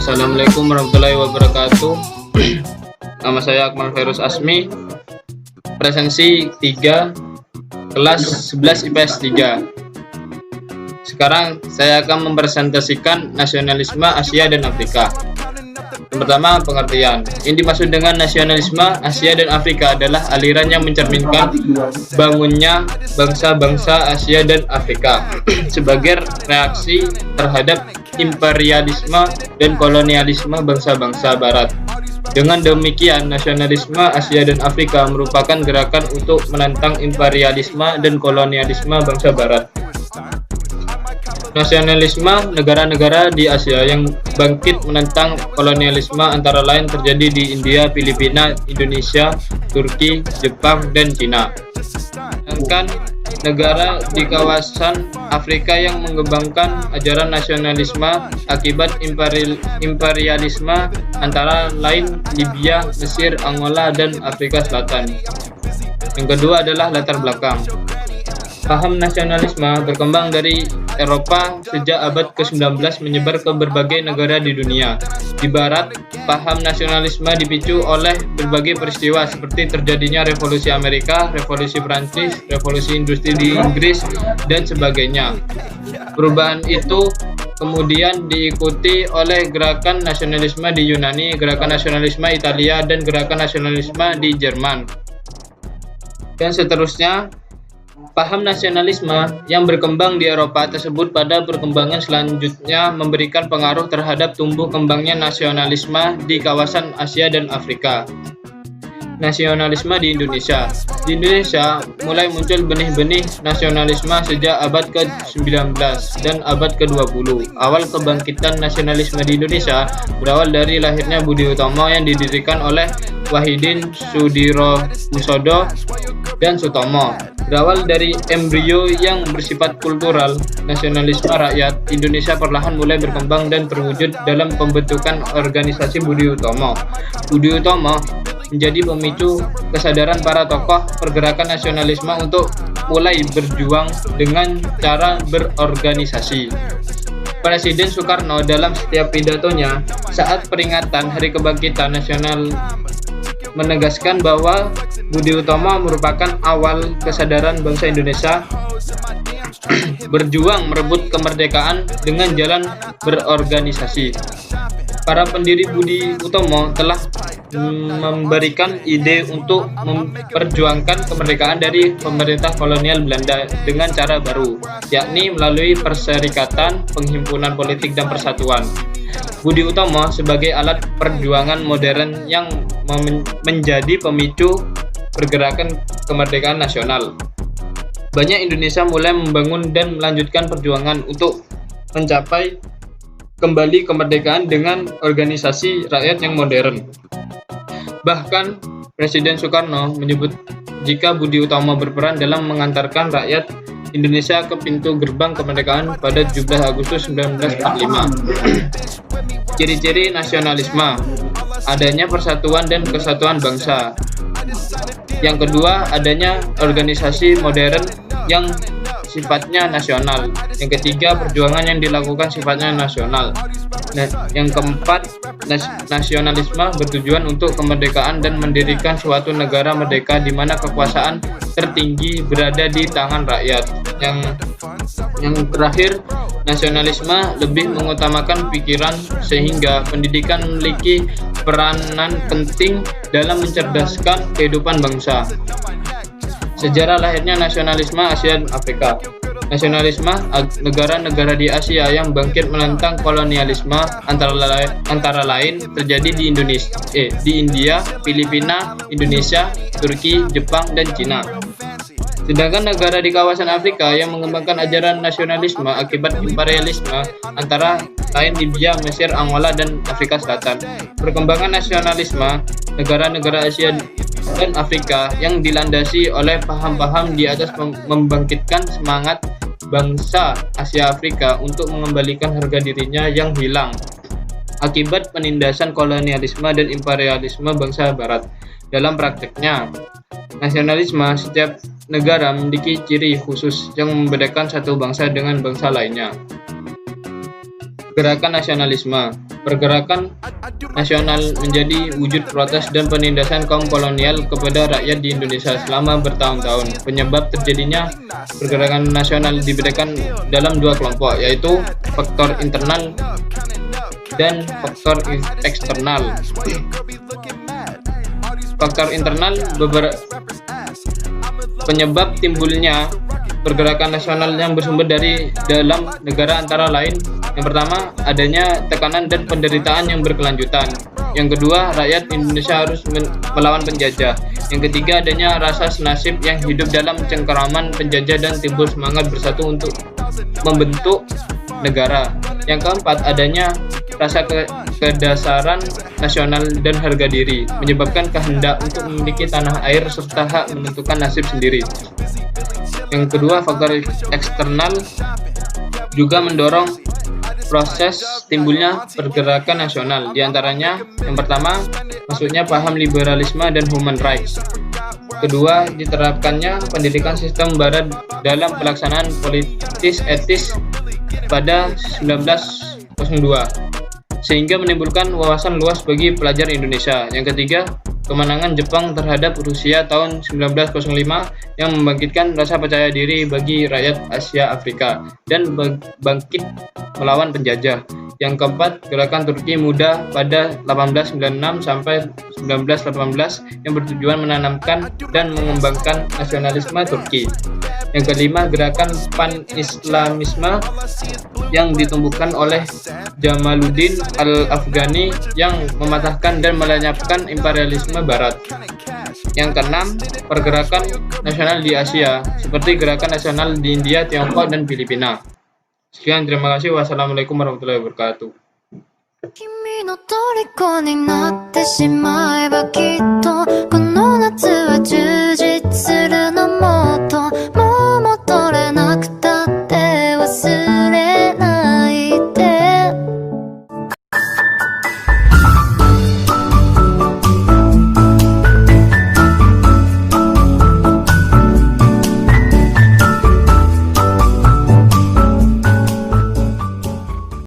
Assalamualaikum warahmatullahi wabarakatuh. Nama saya Akmal Virus Asmi, presensi 3, kelas 11 IPS 3. Sekarang saya akan mempresentasikan nasionalisme Asia dan Afrika. Yang pertama, pengertian. Yang dimaksud dengan nasionalisme Asia dan Afrika adalah aliran yang mencerminkan bangunnya bangsa-bangsa Asia dan Afrika sebagai reaksi terhadap imperialisme dan kolonialisme bangsa-bangsa Barat. Dengan demikian, nasionalisme Asia dan Afrika merupakan gerakan untuk menentang imperialisme dan kolonialisme bangsa Barat. Nasionalisme negara-negara di Asia yang bangkit menentang kolonialisme antara lain terjadi di India, Filipina, Indonesia, Turki, Jepang, dan Cina. Sedangkan negara di kawasan Afrika yang mengembangkan ajaran nasionalisme akibat imperialisme antara lain Libya, Mesir, Angola, dan Afrika Selatan. Yang kedua adalah latar belakang. Paham nasionalisme berkembang dari Eropa sejak abad ke-19 menyebar ke berbagai negara di dunia. Di Barat, paham nasionalisme dipicu oleh berbagai peristiwa seperti terjadinya Revolusi Amerika, Revolusi Prancis, Revolusi Industri di Inggris, dan sebagainya. Perubahan itu kemudian diikuti oleh gerakan nasionalisme di Yunani, gerakan nasionalisme Italia, dan gerakan nasionalisme di Jerman. Dan seterusnya, paham nasionalisme yang berkembang di Eropa tersebut pada perkembangan selanjutnya memberikan pengaruh terhadap tumbuh kembangnya nasionalisme di kawasan Asia dan Afrika. Nasionalisme di Indonesia. Di Indonesia mulai muncul benih-benih nasionalisme sejak abad ke-19 dan abad ke-20. Awal kebangkitan nasionalisme di Indonesia berawal dari lahirnya Budi Utomo yang didirikan oleh Wahidin Sudirohusodo dan Sutomo. Berawal dari embrio yang bersifat kultural, nasionalisme rakyat Indonesia perlahan mulai berkembang dan terwujud dalam pembentukan organisasi Budi Utomo. Budi Utomo menjadi pemicu kesadaran para tokoh pergerakan nasionalisme untuk mulai berjuang dengan cara berorganisasi. Presiden Soekarno dalam setiap pidatonya saat peringatan Hari Kebangkitan Nasional menegaskan bahwa Budi Utomo merupakan awal kesadaran bangsa Indonesia berjuang merebut kemerdekaan dengan jalan berorganisasi. Para pendiri Budi Utomo telah memberikan ide untuk memperjuangkan kemerdekaan dari pemerintah kolonial Belanda dengan cara baru, yakni melalui perserikatan, penghimpunan politik, dan persatuan. Budi Utomo sebagai alat perjuangan modern yang menjadi pemicu pergerakan kemerdekaan nasional. Banyak Indonesia mulai membangun dan melanjutkan perjuangan untuk mencapai kembali kemerdekaan dengan organisasi rakyat yang modern. Bahkan Presiden Soekarno menyebut jika Budi Utomo berperan dalam mengantarkan rakyat Indonesia ke pintu gerbang kemerdekaan pada 17 Agustus 1945. Ciri-ciri nasionalisme: adanya persatuan dan kesatuan bangsa. Yang kedua, adanya organisasi modern yang sifatnya nasional. Yang ketiga, perjuangan yang dilakukan sifatnya nasional. Nah, yang keempat, nasionalisme bertujuan untuk kemerdekaan dan mendirikan suatu negara merdeka di mana kekuasaan tertinggi berada di tangan rakyat. Yang terakhir, nasionalisme lebih mengutamakan pikiran sehingga pendidikan memiliki peranan penting dalam mencerdaskan kehidupan bangsa. Sejarah lahirnya nasionalisme Asia dan Afrika. Nasionalisme negara-negara di Asia yang bangkit menentang kolonialisme antara lain terjadi di India, Filipina, Indonesia, Turki, Jepang, dan Cina. Sedangkan negara di kawasan Afrika yang mengembangkan ajaran nasionalisme akibat imperialisme antara lain Libya, Mesir, Angola, dan Afrika Selatan. Perkembangan nasionalisme negara-negara Asia dan Afrika yang dilandasi oleh paham-paham di atas membangkitkan semangat bangsa Asia Afrika untuk mengembalikan harga dirinya yang hilang akibat penindasan kolonialisme dan imperialisme bangsa Barat. Dalam prakteknya, nasionalisme setiap negara memiliki ciri khusus yang membedakan satu bangsa dengan bangsa lainnya. Gerakan nasionalisme. Pergerakan nasional menjadi wujud protes dan penindasan kaum kolonial kepada rakyat di Indonesia selama bertahun-tahun. Penyebab terjadinya pergerakan nasional dibedakan dalam dua kelompok, yaitu faktor internal dan faktor eksternal. Faktor internal penyebab timbulnya pergerakan nasional yang bersumber dari dalam negara antara lain: yang pertama, adanya tekanan dan penderitaan yang berkelanjutan; yang kedua, rakyat Indonesia harus melawan penjajah; yang ketiga, adanya rasa senasib yang hidup dalam cengkeraman penjajah dan timbul semangat bersatu untuk membentuk negara; yang keempat, adanya rasa kedasaran nasional dan harga diri, menyebabkan kehendak untuk memiliki tanah air serta hak menentukan nasib sendiri. Yang kedua, faktor eksternal juga mendorong proses timbulnya pergerakan nasional. Di antaranya, yang pertama, masuknya paham liberalisme dan human rights. Kedua, diterapkannya pendidikan sistem barat dalam pelaksanaan politis etis pada 1902, sehingga menimbulkan wawasan luas bagi pelajar Indonesia. Yang ketiga, kemenangan Jepang terhadap Rusia tahun 1905 yang membangkitkan rasa percaya diri bagi rakyat Asia Afrika dan bangkit melawan penjajah. Yang keempat, gerakan Turki Muda pada 1896 sampai 1918 yang bertujuan menanamkan dan mengembangkan nasionalisme Turki. Yang kelima, gerakan pan-Islamisme yang ditumbuhkan oleh Jamaluddin Al-Afghani yang mematahkan dan melenyapkan imperialisme barat. Yang keenam, pergerakan nasional di Asia seperti gerakan nasional di India, Tiongkok, dan Filipina. Sekian, terima kasih. Wassalamualaikum warahmatullahi wabarakatuh. 君の虜になってしまえばきっとこの夏